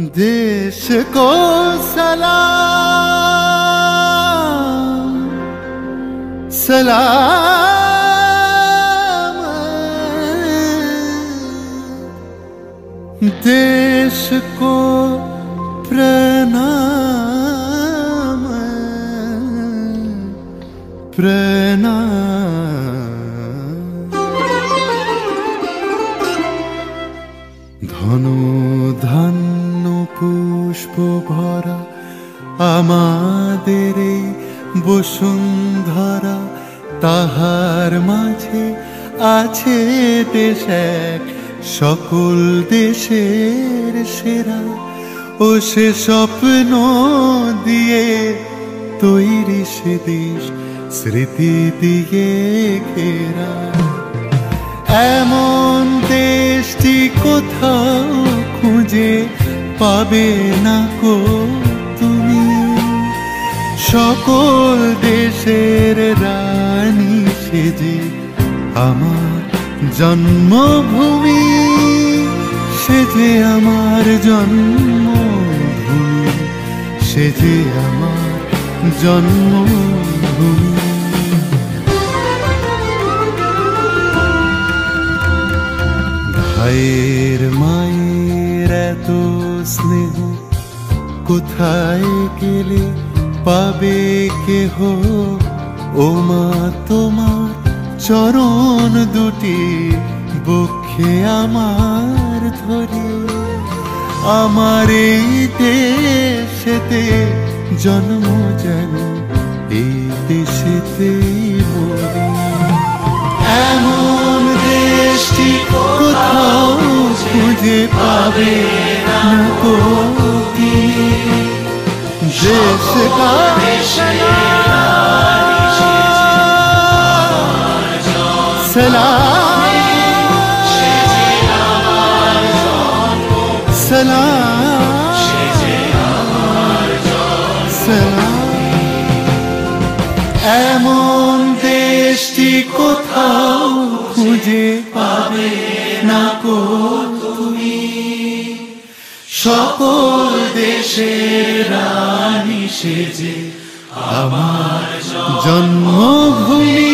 देश को सलाम सलाम, देश को प्रणाम प्रणाम। धनु धान्य पुष्प भरा आमादेर এই বসুন্ধরা, তাহার মাঝে আছে দেশ এক সকল দেশের সেরা। ও সে স্বপ্ন দিয়ে তৈরি সে দেশ স্মৃতি দিয়ে ঘেরা। এমন দেশটি কোথাও খুঁজে পাবে না কো তুমি, সকল দেশের রানী সেজে আমার জন্মভূমি, সেজে আমার জন্মভূমি, সেজে আমার জন্মভূমি। ভাইয়ের মায়ের এত স্নেহ কোথায় গেলে পাবে কেহ, ও মা তোমার চরণ দুটি বক্ষে আমার ধরে। আমার এই দেশেতে জন্ম যেন এই দেশেতেই মরি। এমন দেশটি কোথাও খুঁজে পাবে না কো তুমি, देश का सलाम सलाम सलाम। এমন দেশটি কোথাও খুঁজে পাবে না কো তুমি, সকল দেশের রানী সেজে আমার জন্মভূমি,